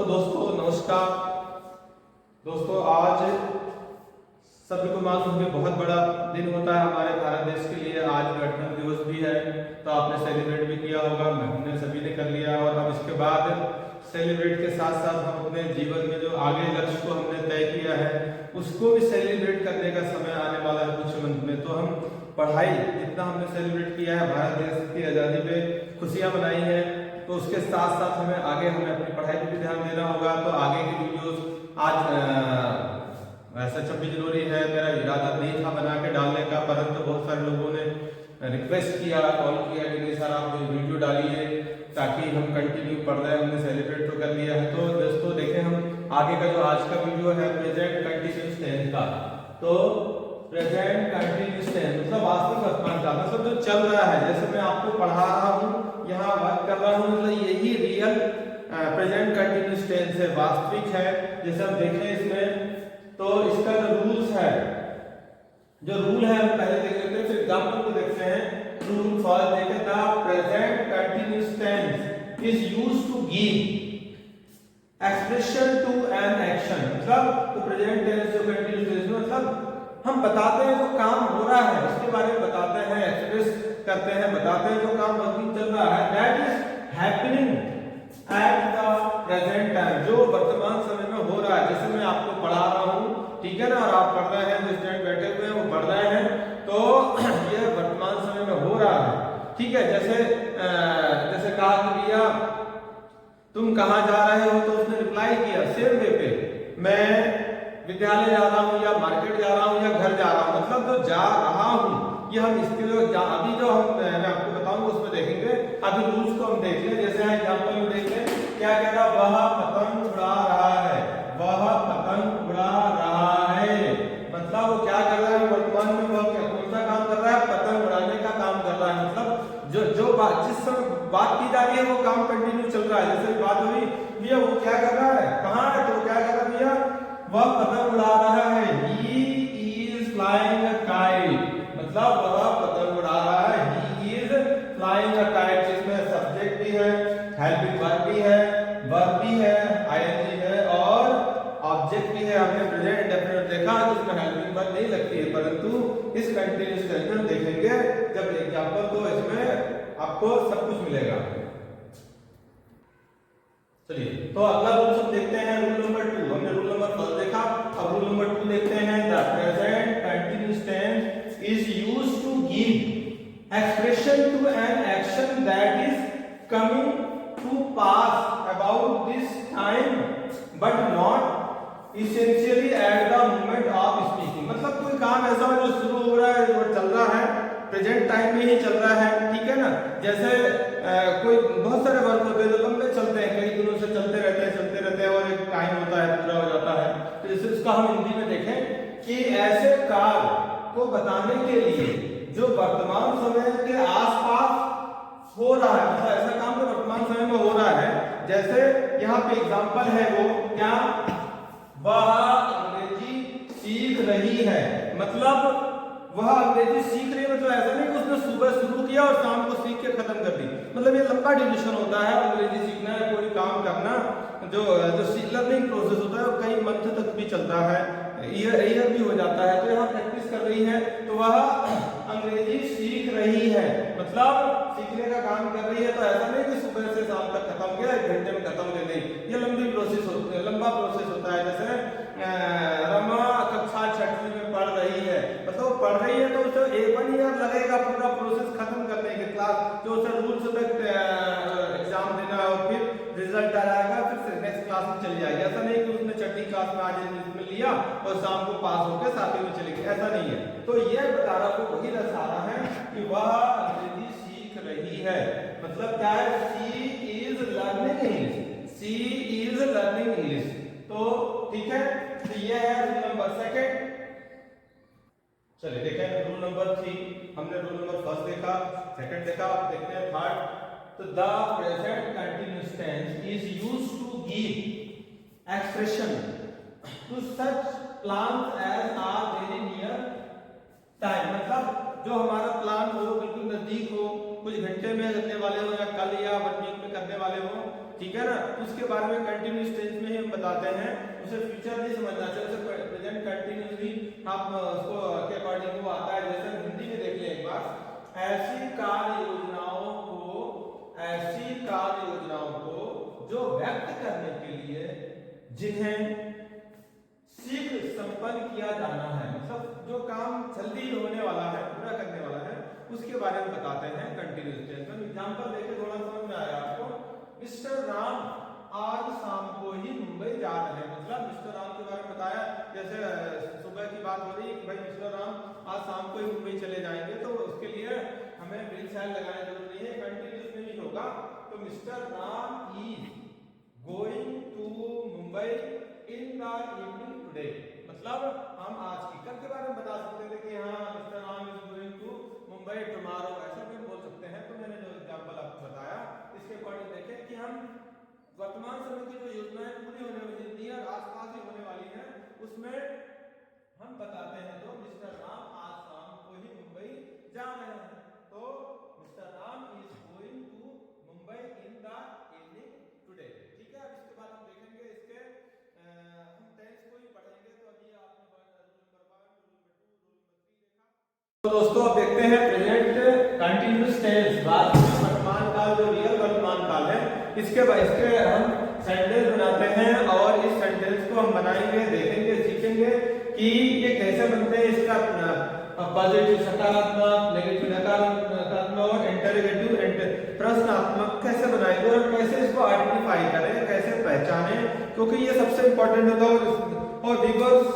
दोस्तों नमस्कार। दोस्तों आज सभी को मालूम है बहुत बड़ा दिन होता है हमारे भारत देश के लिए। आज गणतंत्र दिवस भी है, तो आपने सेलिब्रेट भी किया होगा, हमने सभी ने कर लिया। और अब इसके बाद सेलिब्रेट के साथ साथ हम अपने जीवन में जो आगे लक्ष्य को हमने तय किया है उसको भी सेलिब्रेट करने का समय आने वाला है कुछ मंथ में। तो हम पढ़ाई जितना हमने सेलिब्रेट किया है, भारत देश की आज़ादी पे खुशियाँ मनाई है, तो उसके साथ साथ हमें अपनी पढ़ाई पर भी ध्यान देना होगा। तो आगे की वीडियोस आज वैसे 26 जनवरी है, मेरा इरादा नहीं था बना के डालने का, परंतु बहुत सारे लोगों ने रिक्वेस्ट किया, कॉल किया कि नहीं सर आप वीडियो डालिए ताकि हम कंटिन्यू पढ़ रहे हैं। हमने सेलिब्रेट तो कर लिया है। तो दोस्तों देखें हम आगे का जो आज का वीडियो है प्रेजेंट कंटिन्यूअस टेंस का। तो प्रेजेंट कंटिन्यूअस टेंस मतलब वास्तविक वर्तमान काल, मतलब जो चल रहा है। जैसे मैं आपको पढ़ा रहा हूँ, यहाँ बात कर रहा हूँ, मतलब यही रियल प्रेजेंट कंटिन्यूअस टेंस है, वास्तविक है। जैसे हम देखें इसमें तो इसका जो रूल्स है, जो रूल है हम पहले देख लेते हैं, फिर एग्जांपल को देखते हैं। रूल फर्स्ट देखें, the present continuous tense is used to give expression to an action. मतलब तो प्रेजेंट टेंस जो कंटिन्यूअस टेंस मतलब हम बताते हैं जो काम हो रहा है उसके बारे में बताते हैं, एक्सप्रेस करते हैं, बताते हैं जो काम अभी चल रहा है, that is happening at the present time, जो वर्तमान समय में हो रहा है। जैसे मैं आपको पढ़ा रहा हूँ, ठीक है ना, और आप पढ़ रहे हैं, जो स्टूडेंट बैठे हुए हैं वो पढ़ रहे हैं, तो ये वर्तमान समय में हो रहा है, ठीक है। जैसे कहा कि भैया तुम कहाँ जा रहे हो, तो उसने रिप्लाई किया सेम वे पे, मैं विद्यालय जा रहा हूँ या मार्केट जा रहा हूँ या घर जा रहा हूँ। मतलब जो जा रहा हूँ ये हम इसके लिए अभी जो मैं आपको बताऊंगा उसमें देखेंगे। अभी रूल्स को हम देख लें। जैसे एग्जांपल में देख लें, क्या कह रहा, वह पतंग उड़ा रहा है, वह पतंग उड़ा रहा है। मतलब वो क्या कर रहा है वर्तमान में, वह कौन सा काम कर रहा है, पतंग उड़ाने का काम कर रहा है। मतलब जो बात जिस समय बात की जा रही है वो काम कंटिन्यू चल रहा है। जैसे बात हुई भैया वो क्या कर रहा है, कहाँ है, तो क्या कर रहा है भैया, वह पतंग उड़ा रहा है, he is flying a kite। मतलब वह पतंग उड़ा रहा है, he is flying a kite, जिसमें सब्जेक्ट भी है, हेल्पिंग वर्ब भी है, वर्ब भी है, ing है और ऑब्जेक्ट भी है। हमने प्रेजेंट इंडेफिनिट देखा जिसमें हेल्पिंग वर्ब नहीं लगती है, परंतु इस कंटीन्यूअस टेंस में देखेंगे जब एग्जांपल, तो इसमें आपको सब कुछ मिलेगा। चलिए तो अगला रूल हम देखते हैं, रूल नंबर 2। हमने रूल नंबर 1 देखा, अब रूल नंबर 2 देखते हैं। The present continuous tense is used to give expression to an action that is coming to pass about this time but not essentially at the moment of speaking. मतलब कोई काम ऐसा है जो शुरू हो रहा है, जो चल रहा है, प्रेजेंट टाइम में ही चल रहा है, ठीक है ना। जैसे कोई बहुत सारे वर्क होते हैं जो लंबे चलते हैं, कई दिनों से चलते रहते हैं और एक टाइम होता है पूरा हो जाता है। तो जैसे इसका हम हिंदी में देखें कि ऐसे कार्य को बताने के लिए जो वर्तमान समय के आसपास हो रहा है, मतलब ऐसा काम जो वर्तमान समय में हो रहा है। जैसे यहाँ पे एग्जांपल है, वो क्या, वह अंग्रेजी सीख रही है। मतलब वह अंग्रेजी सीख रही है, मतलब ऐसा नहीं कि उसने सुबह शुरू किया और शाम को सीख के खत्म कर दी। मतलब ये लंबा ड्यूरेशन होता है अंग्रेजी सीखना है, कोई काम करना, जो लर्निंग प्रोसेस होता है वो कई मंथ तक भी चलता है, ईयर भी हो जाता है। तो यहाँ प्रैक्टिस कर रही है, तो वह अंग्रेजी सीख रही है, मतलब सीखने का काम कर रही है। तो ऐसा नहीं कि सुबह से शाम तक खत्म किया, 1 घंटे में खत्म कर दी, ये लंबी प्रोसेस होती है, लंबा प्रोसेस होता है। जैसे रमा कक्षा 6वीं में पढ़ रही है, मतलब पढ़ रही है तो उसे 1 ईयर लगेगा पूरा प्रोसेस खत्म करने के, क्लास जो उसे रूल्स तक एग्जाम देना और फिर रिजल्ट आ जाएगा, फिर नेक्स्ट क्लास में चली जाएगी। ऐसा नहीं कि उसने 6वीं क्लास में आज में लिया और शाम को पास होकर 7वीं में चली गई, ऐसा नहीं है। तो ये बता रहा को वही दर्शा रहा है कि वह अंग्रेजी सीख रही है। मतलब क्या है, she is learning English, she is learning English. तो ठीक है, तो ये है रूल नंबर 2। चलिए देखें रूल नंबर 3। हमने रूल नंबर 1 देखा, 2 देखा, देखते हैं 3rd। तो the present continuous tense is used to give expression to such plans as are very near time. मतलब जो हमारा प्लान हो बिल्कुल नजदीक हो, कुछ घंटे में करने वाले हो या कल या 1 वीक में करने वाले हो, ठीक है ना, उसके बारे में कंटिन्यूअस टेंस बताते हैं उसे फ्यूचर नहीं समझना चाहिए, उसे प्रेजेंट कंटिन्यूअसली आप उसको के अकॉर्डिंग वो आता है। जैसे हिंदी में देख लें एक बार, ऐसी कार्य योजनाओं को जो व्यक्त करने के लिए जिन्हें शीघ्र संपन्न किया जाना है, सब जो काम जल्दी होने वाला है, पूरा करने वाला है, उसके बारे में बताते हैं कंटिन्यूअस टेंस में। एग्जांपल देखिए, थोड़ा समझ में आया आपको। मिस्टर राम आज शाम को ही मुंबई जा रहे हैं, मतलब मिस्टर राम के बारे में बताया। जैसे सुबह की बात हो रही है कि भाई मिस्टर राम आज शाम को ही मुंबई चले जाएंगे, तो उसके लिए हमें बिल साइन लगाने की जरूरत नहीं है, कंटिन्यूअस में ही होगा। तो mister Ram is going to Mumbai in the evening today, मतलब हम आज की कल के बारे में बता सकते थे कि हाँ mister Ram is going to Mumbai tomorrow, ऐसा भी बोल सकते हैं। तो मैंने जो एग्जांपल आपको बताया इसके अकॉर्डिंग देखें कि हम वर्तमान समय की जो योजनाएं पूरी होने वाली नियर आसपास ही होने वाली हैं, उसमें हम बताते हैं तो मिस्टर राम आज शाम को ही मुंबई जा रहे हैं, तो mister Ram is going to Mumbai in the evening today. ठीक है, अब इसके बाद हम देखेंगे इसके हम टेंस को ही पढ़ेंगे। तो अभी आपने rule number 1, rule number 2, rule number 3 देखा। तो दोस्तों अब देखते हैं प्रेजेंट कंटिन्यूअस टेंस, वर्तमान काल जो रियल वर्तमान काल है, इसके हम सेंटेंस बनाते हैं और इस सेंटेंस को हम बनाएंगे, देखेंगे, सीखेंगे कि ये कैसे बनते हैं। इसका पॉजिटिव सकारात्मक, नेगेटिव नकारात्मक और इंटरोगेटिव प्रश्नात्मक कैसे बनाएंगे और कैसे इसको आइडेंटिफाई करें, कैसे पहचानें, क्योंकि ये सबसे इंपॉर्टेंट होता है। और व्यूअर्स,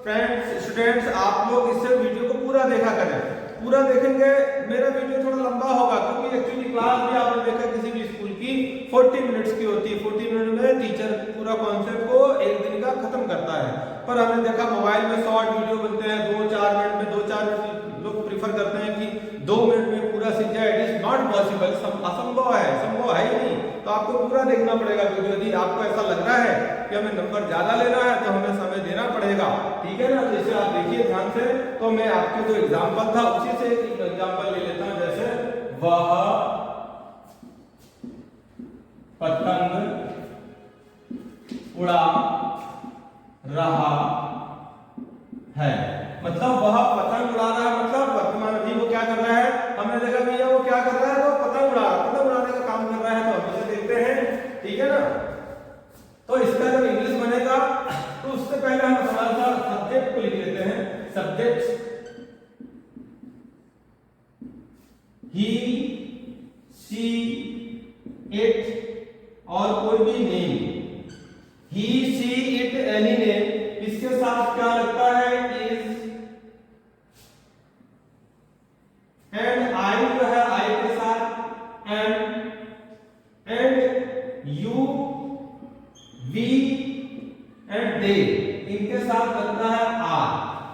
फ्रेंड्स, स्टूडेंट्स, आप लोग इससे वीडियो को पूरा देखा करें, पूरा देखेंगे। मेरा वीडियो थोड़ा लंबा होगा क्योंकि एक्चुअली क्लास भी आपने देखा किसी भी स्कूल की 40 मिनट्स की होती है। 40 मिनट में टीचर पूरा कॉन्सेप्ट को एक दिन का खत्म करता है, पर हमने देखा मोबाइल में शॉर्ट वीडियो बनते हैं 2-4 मिनट में। 2-4 मिनट लोग प्रीफर करते हैं कि 2 मिनट में पूरा सीख जाए। इट इज नॉट पॉसिबल, असंभव है, संभव है ही नहीं। तो आपको पूरा देखना पड़ेगा वीडियो। यदि आपको ऐसा लग रहा है कि हमें नंबर ज्यादा लेना है तो हमें समय देना पड़ेगा, ठीक है ना। तो इसे आप देखिए ध्यान से। तो मैं आपके जो एग्जाम्पल था उसी से एक एग्जाम्पल ले लेता हूं। जैसे वह पतंग उड़ा रहा है, मतलब वह पतंग उड़ा रहा है, मतलब वर्तमान अभी वो क्या कर रहा है, हमने देखा भैया वो क्या कर रहा है, तो पतंग उड़ाने का काम कर रहा है। तो हम इसे देखते हैं, ठीक है ना। तो इसका जब इंग्लिश बनेगा तो उससे पहले हम थोड़ा सा सब्जेक्ट को लिख लेते हैं। सब्जेक्ट ही, शी, इट और कोई भी name, he, she, it, any name, इसके साथ क्या लगता है, इज, एंड आई जो है आई के साथ and you, we and they, इनके साथ लगता है आर।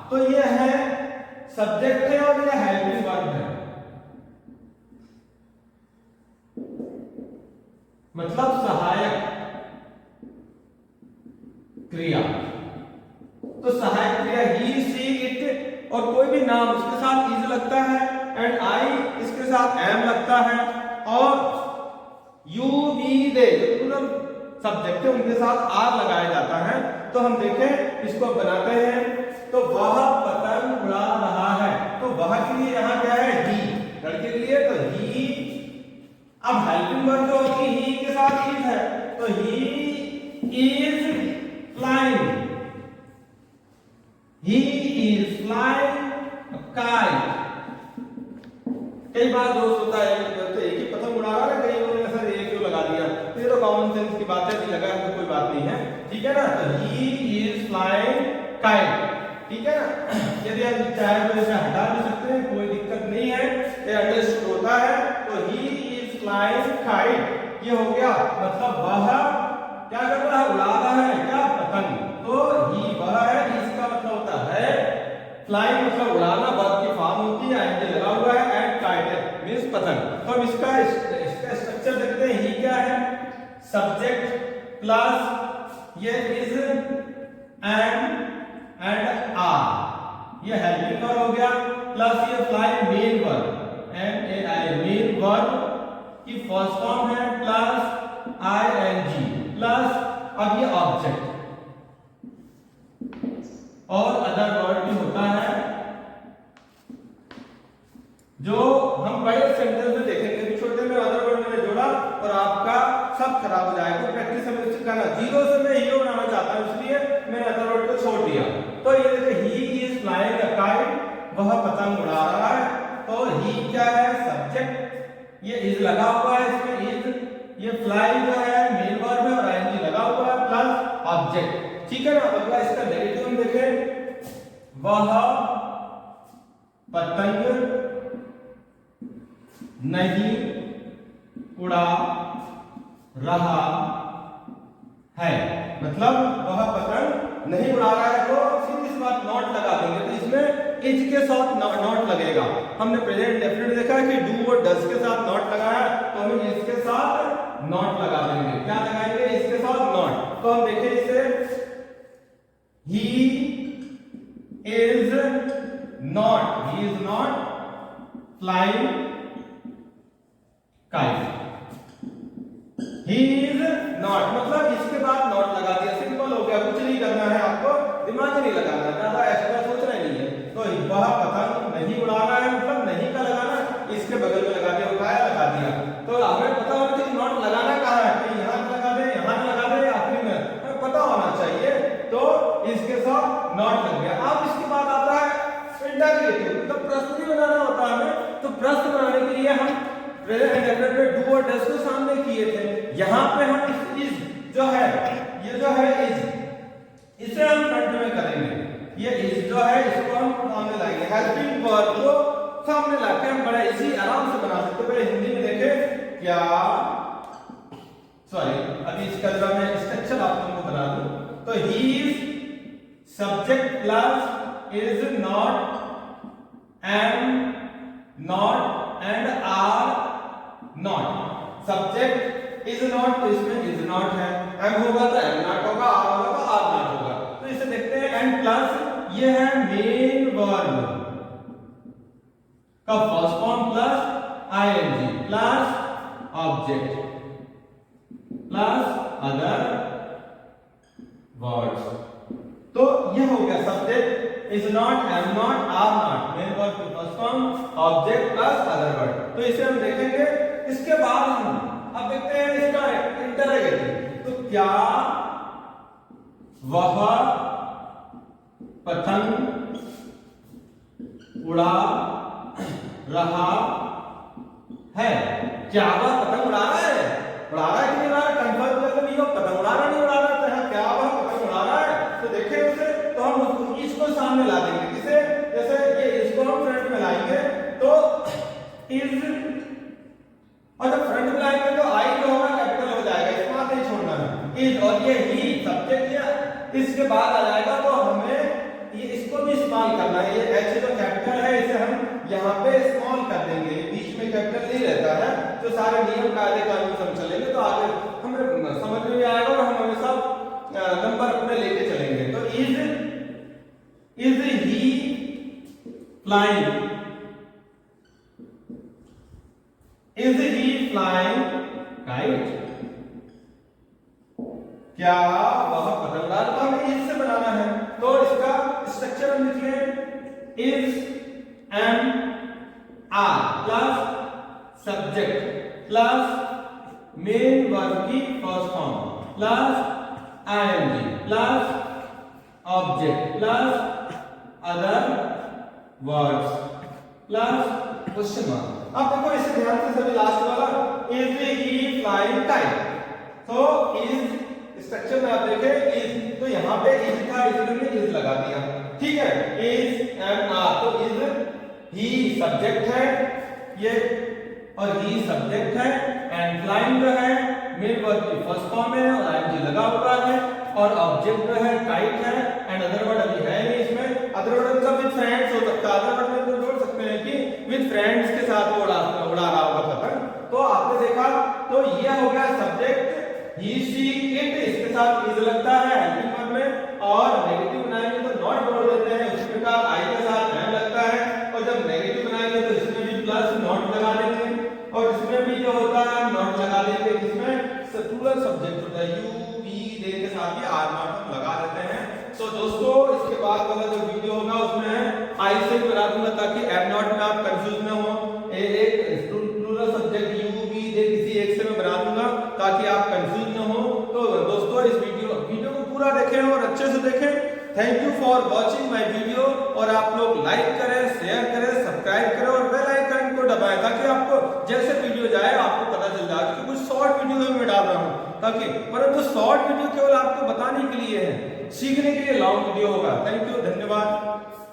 तो ये है सब्जेक्ट है और ये हेल्पिंग वर्ब है, मतलब सहायक क्रिया। तो सहायक क्रिया ही, सी, इट और कोई भी नाम उसके साथ इज लगता है, एंड आई इसके साथ एम लगता है, और यू, वी, दे जो सब्जेक्ट है उनके साथ आर लगाया जाता है। तो हम देखें इसको बनाते हैं। तो वह पतंग उड़ा रहा है, तो वह के लिए यहाँ क्या है, ही, लड़के के लिए तो ही। अब हेल्पिंग वर्ब जो होगी ही के साथ इज है, तो he is flying, he is flying kite. कई बार दोस्त होता है तो एक ही पतंग उड़ा रहा है, कई लोगों ने सर एक क्यों लगा दिया, तो ये तो कॉमन सेंस की बात है, लगा है तो कोई बात नहीं है, ठीक है ना। तो ही इज फ्लाइंग काइट, ठीक है ना। यदि आप चाहे तो इसे हटा भी सकते हैं, कोई दिक्कत नहीं है, ये अंडरस्टूड होता है। तो ही इज फ्लाइंग काइट ये हो गया, मतलब वह क्या कर रहा है, उड़ा रहा है क्या, पतंग। तो ही वह है, इसका मतलब होता है फ्लाइंग, मतलब उड़ाना, वर्ब की फॉर्म होती है, आईएनजी लगा हुआ है, एंड काइट मींस पतंग। तो हम इसका स्ट्रक्चर देखते हैं। ही क्या है, सब्जेक्ट प्लस ये इज एंड आर, ये हेल्पिंग वर्ब हो गया, प्लस ये flying main verb, MAI main verb की फर्स्ट फॉर्म है, प्लस ING, प्लस अब ये ऑब्जेक्ट, और अदर वर्ड भी होता है, जो हम बड़े सेंटेंस में देखेंगे। छोटे में अदर वर्ड मैंने जोड़ा और आपका सब खराब हो जाएगा। तो प्रैक्टिस हमें इससे करना, जीरो से मैं हीरो बनाना चाहता हूं, इसलिए मैंने अदर वर्ड को छोड़ दिया। तो ये देखिए, he is flying a kite, वह पतंग उड़ा रहा है। तो ही क्या है, सब्जेक्ट, ये इज लगा हुआ है इसमें, इज, ये फ्लाई जो है मेन वर्ब है और आईएनजी लगा हुआ है प्लस ऑब्जेक्ट, ठीक है ना। अगला इसका नेगेटिव हम देखें, वह पतंग नहीं उड़ा रहा है, मतलब वह पतंग नहीं उड़ा रहा है। तो सीधी सी बात नॉट लगा देंगे, तो इसमें इज के साथ नॉट लगेगा। हमने प्रेजेंट डेफिनेट देखा है कि डू और डज के साथ नॉट लगाया, तो हम इसके साथ नॉट लगा देंगे। क्या लगाएंगे, इसके साथ नॉट। तो हम देखें इसे, he is not flying kite, he is not, मतलब इसके बाद नॉट लगा दिया, सिंपल हो गया। कुछ नहीं करना है आपको, दिमाग नहीं लगाना, ज्यादा एक्स्ट्रा सोचना नहीं है। तो वह पतंग नहीं उड़ा रहा है, मतलब नहीं का लगाना, इसके बगल में लगा दिया, उठाया लगा दिया। तो हमें पता होना चाहिए नॉट लगाना कहाँ है, कहीं यहाँ लगा दे, यहाँ लगा दे, आखिरी में हमें पता होना चाहिए। तो इसके साथ नॉट लग गया। अब इसके बाद आता है इंटरगेटिव, तो प्रश्न भी बनाना होता है हमें। तो प्रश्न बनाने के लिए हम प्रेजेंट इंडेफिनिट में डू और डज को सामने किए थे। यहाँ पे हम इस जो है, ये जो है इज, इसे हम फ्रंट में करेंगे। ये इज जो है इसको हम सामने लाएंगे, हेल्पिंग वर्ब को सामने लाके हम बड़ा इजी आराम से बना सकते हैं। पहले हिंदी में देखें क्या, सॉरी अभी इसका जरा मैं स्ट्रक्चर आप लोगों को बना दूं। तो he is subject plus is not and are not. Subject is not, तो इसमें इज नॉट है, एम होगा तो एम नॉट होगा, आर होगा तो आर नॉट होगा। तो इसे देखते हैं, एंड प्लस ये है मेन वर्ब का first form plus ING plus object plus other words. तो ये हो गया subject is not, am not, are not, main verb की first form, object plus other word. तो इसे हम देखेंगे। इसके बाद हम अब देखते हैं इसका इंटरोगेटिव। तो क्या वह पतंग उड़ा रहा है, क्या वह पतंग उड़ा रहा है, उड़ा रहा है कि नहीं उड़ा रहा है, कंफर्म करके नहीं हो, पतंग उड़ा रहा नहीं उड़ा रहा, तो क्या वह पतंग उड़ा रहा है। तो देखें उसे, तो हम इसको सामने ला देंगे, किसे, जैसे ये इसको हम फ्रंट में लाएंगे तो इज, और जब फ्रंट में लाएंगे तो आई जो होगा कैपिटल हो जाएगा, इसको बात नहीं छोड़ना है। इज और ये ही सब्जेक्ट या इसके बाद आ जाएगा, तो हमें ये इसको भी इस्तेमाल करना है। ये एच जो कैपिटल है इसे हम यहाँ पे स्मॉल कर देंगे, बीच में कैपिटल नहीं रहता है। तो सारे नियम कायदे कानून हम चलेंगे तो आगे हमें समझ में भी आएगा और हम हमेशा नंबर अपने लेके चलेंगे। तो is he flying, is he flying kite, क्या वह पतंग उड़ा रहा है। तो हमें इज से बनाना है, तो इसका स्ट्रक्चर हम लिखिए, is am are plus subject plus main verb की first form plus ING plus object plus other words plus question mark. अब देखो इसे ध्यान से सभी लास्ट वाला, इज ही फ्लाइंग काइट। तो इज स्ट्रक्चर में आप देखें इज, तो यहाँ पे इज था, इसमें इज लगा दिया, ठीक है। इज एम आर, तो इज ही सब्जेक्ट है ये, और ही सब्जेक्ट है, एंड फ्लाइंग जो है मेन वर्ब की फर्स्ट फॉर्म है और आईएनजी लगा हुआ है, और ऑब्जेक्ट जो है काइट है, एंड अदर वर्ड अभी है नहीं इसमें। अदर वर्ड मतलब विद फ्रेंड्स हो सकता है, अदर वर्ड में तो जोड़ सकते हैं कि विद फ्रेंड्स के साथ वो उड़ा रहा होगा पतंग। तो आपने देखा, तो ये हो गया सब्जेक्ट ही शी इट, इसके साथ इज लगता है हेल्पिंग वर्ब में, और नेगेटिव बनाएंगे तो नॉट जोड़ देते हैं, उसी प्रकार आई के साथ एम लगता है, और जब नेगेटिव बनाएंगे तो इसमें भी प्लस नॉट लगा देंगे, और इसमें भी जो होता है नॉट लगा देंगे, इसमें प्लूरल सब्जेक्ट होता है, यू वी दे के साथ भी आर नॉट हम लगा देते हैं। तो दोस्तों इसके बाद वाला अच्छे से देखें। Thank you for watching my video, और आप लोग लाइक करें, शेयर करें, सब्सक्राइब करें और बेल आइकन को दबाएं ताकि आपको जैसे वीडियो जाए आपको पता चल जाए। क्योंकि कुछ शॉर्ट वीडियो मैं डाल रहा हूं ताकि, परंतु शॉर्ट वीडियो केवल आपको बताने के लिए है, सीखने के लिए लॉन्ग वीडियो होगा। थैंक यू, धन्यवाद।